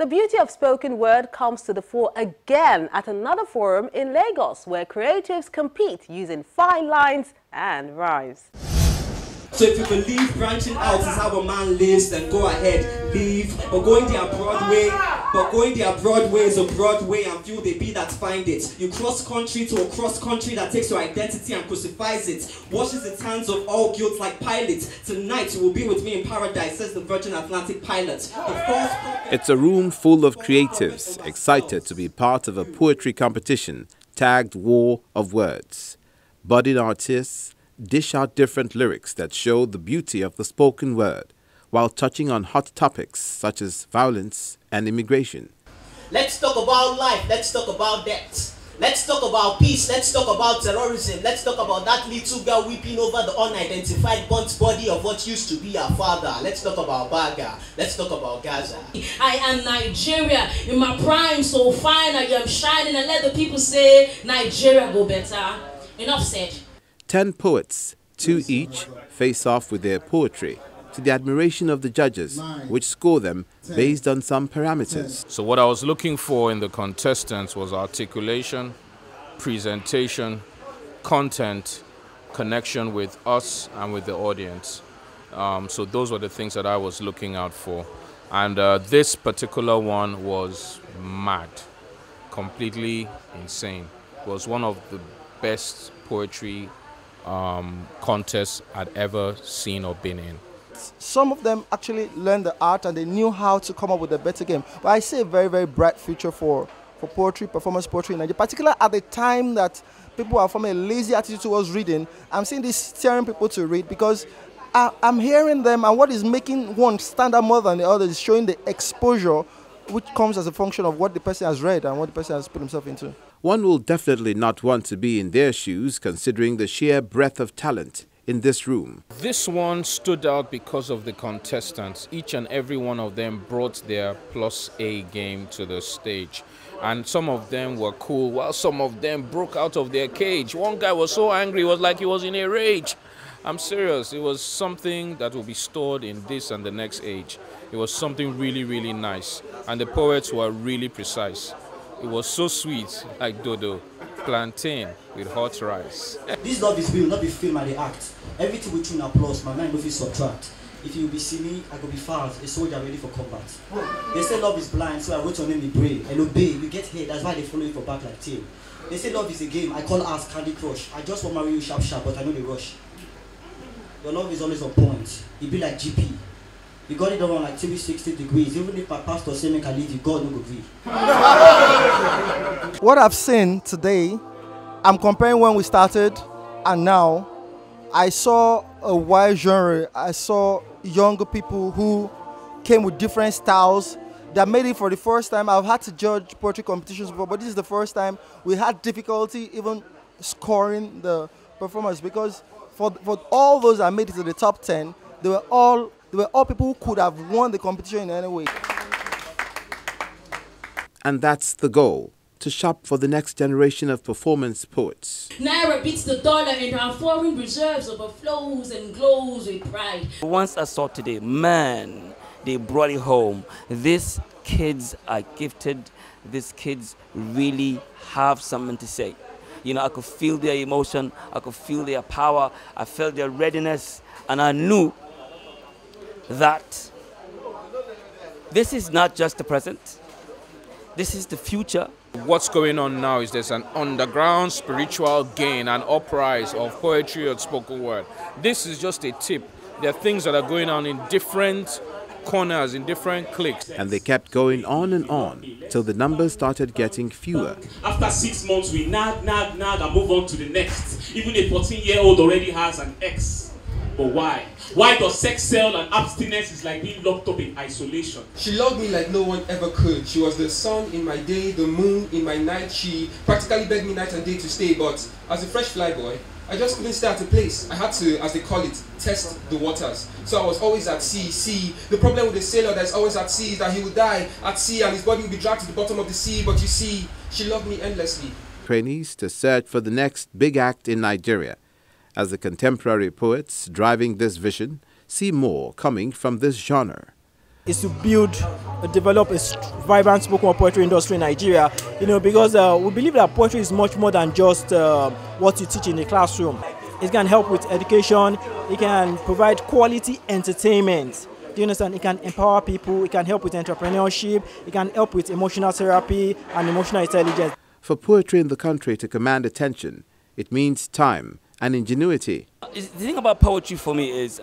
The beauty of spoken word comes to the fore again at another forum in Lagos, where creatives compete using fine lines and rhymes. So if you believe branching out is how a man lives, then go ahead, leave. But going their broad way is a broad way, and few they be that find it. You cross country to a cross country that takes your identity and crucifies it, washes its hands of all guilt like Pilate. Tonight you will be with me in paradise, says the Virgin Atlantic pilot. It's a room full of creatives excited to be part of a poetry competition tagged War of Words. Budding artists dish out different lyrics that show the beauty of the spoken word, while touching on hot topics such as violence and immigration. Let's talk about life, let's talk about death. Let's talk about peace, let's talk about terrorism. Let's talk about that little girl weeping over the unidentified burnt body of what used to be her father. Let's talk about Baga, let's talk about Gaza. I am Nigeria, in my prime, so fine, I am shining, and let the people say, Nigeria go better. Enough said. 10 poets, 2 each, face off with their poetry, to the admiration of the judges, which score them based on some parameters. So what I was looking for in the contestants was articulation, presentation, content, connection with us and with the audience. So those were the things that I was looking out for. And this particular one was mad, completely insane. It was one of the best poetry contests I'd ever seen or been in. Some of them actually learned the art and they knew how to come up with a better game. But I see a very, very bright future for poetry, performance poetry in Nigeria, particularly at the time that people are forming a lazy attitude towards reading. I'm seeing this steering people to read because I'm hearing them, and what is making one stand out more than the other is showing the exposure which comes as a function of what the person has read and what the person has put himself into. One will definitely not want to be in their shoes, considering the sheer breadth of talent in this room. This one stood out because of the contestants. Each and every one of them brought their plus A game to the stage. And some of them were cool, while some of them broke out of their cage. One guy was so angry, it was like he was in a rage. I'm serious, it was something that will be stored in this and the next age. It was something really, really nice. And the poets were really precise. It was so sweet, like dodo, plantain with hot rice. This love is real, not be film and the act. Everything we tune applause, my mind will subtract. If you be see me, I go be fast, a soldier ready for combat. They say love is blind, so I wrote your name in braille. And obey, we get here, that's why they follow you for back like tail. They say love is a game, I call us Candy Crush. I just want to marry you sharp sharp, but I know the rush. Your love is always on point. It be like GP. You got it around like 360 degrees. Even if my pastor say make I leave you, God no go agree. What I've seen today, I'm comparing when we started and now. I saw a wide genre. I saw younger people who came with different styles that made it for the first time. I've had to judge poetry competitions before, but this is the first time we had difficulty even scoring the performance, because for all those that made it to the top 10, they were all people who could have won the competition in any way. And that's the goal, to shop for the next generation of performance poets. Naira beats the dollar and our foreign reserves overflows and glows with pride. Once I saw today, man, they brought it home. These kids are gifted. These kids really have something to say. You know, I could feel their emotion. I could feel their power. I felt their readiness. And I knew that this is not just the present. This is the future. What's going on now is there's an underground spiritual gain, an uprise of poetry and spoken word. This is just a tip. There are things that are going on in different corners, in different cliques. And they kept going on and on till the numbers started getting fewer. After 6 months, we nag and move on to the next. Even a 14-year-old already has an ex. But why? Why does sex sell and abstinence is like being locked up in isolation? She loved me like no one ever could. She was the sun in my day, the moon in my night. She practically begged me night and day to stay, but as a fresh fly boy, I just couldn't stay at a place. I had to, as they call it, test the waters. So I was always at sea. The problem with the sailor that's always at sea is that he will die at sea and his body will be dragged to the bottom of the sea. But you see, she loved me endlessly. Trainees to search for the next big act in Nigeria, as the contemporary poets driving this vision see more coming from this genre. is to develop a vibrant spoken word poetry industry in Nigeria, because we believe that poetry is much more than just what you teach in the classroom. It can help with education, it can provide quality entertainment. Do you understand? It can empower people, it can help with entrepreneurship, it can help with emotional therapy and emotional intelligence. For poetry in the country to command attention, it means time and ingenuity. The thing about poetry for me is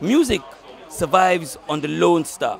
music survives on the Lone Star.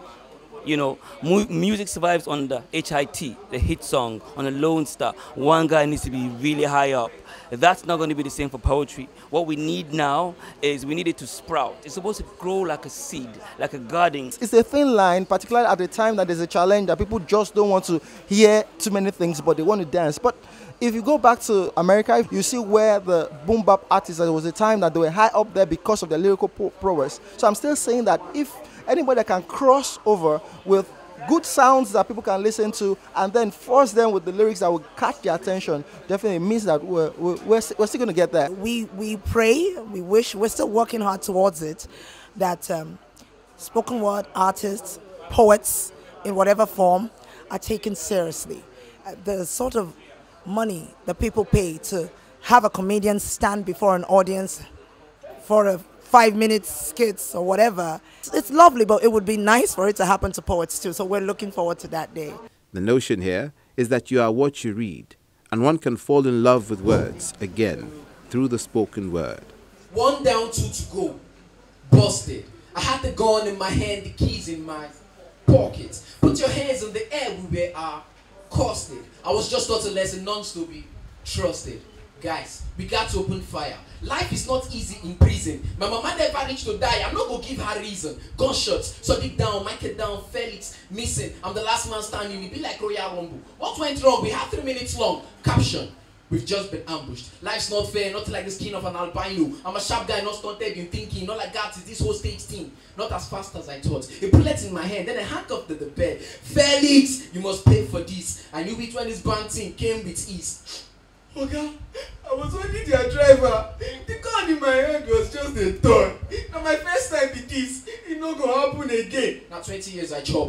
Music survives on the HIT, the hit song, on the Lone Star. One guy needs to be really high up. That's not going to be the same for poetry. What we need now is we need it to sprout. It's supposed to grow like a seed, like a garden. It's a thin line, particularly at the time that there's a challenge that people just don't want to hear too many things, but they want to dance. But if you go back to America, you see where the boom bap artists, there was a time that they were high up there because of their lyrical prowess. So I'm still saying that if anybody can cross over with good sounds that people can listen to and then force them with the lyrics that will catch their attention, definitely means that we're still going to get there. We pray, we wish, we're still working hard towards it, that spoken word artists, poets, in whatever form, are taken seriously. The sort of money that people pay to have a comedian stand before an audience for a 5-minute skits or whatever, it's lovely, but it would be nice for it to happen to poets too. So we're looking forward to that day. The notion here is that you are what you read, and one can fall in love with words again through the spoken word. 1 down, 2 to go. Busted. I had the gun in my hand, the keys in my pocket. Put your hands in the air, we were costed. I was just taught a lesson, none to be trusted. Guys, we got to open fire. Life is not easy in prison. My mama never reached to die. I'm not going to give her reason. Gunshots, Sadiq down, Michael down, Felix missing. I'm the last man standing. It be like Royal Rumble. What went wrong? We have 3 minutes long. Caption: we've just been ambushed. Life's not fair, not like the skin of an albino. I'm a sharp guy, not stunted in thinking. Not like that is this whole stage team. Not as fast as I thought. A bullet in my hand, then I handcuffed to the bed. Felix, you must pay for this. I knew which one this band team came with ease. Okay, I was only their driver. The gun in my hand was just a toy. And my first time with this, it not gonna happen again. Now 20 years I chop.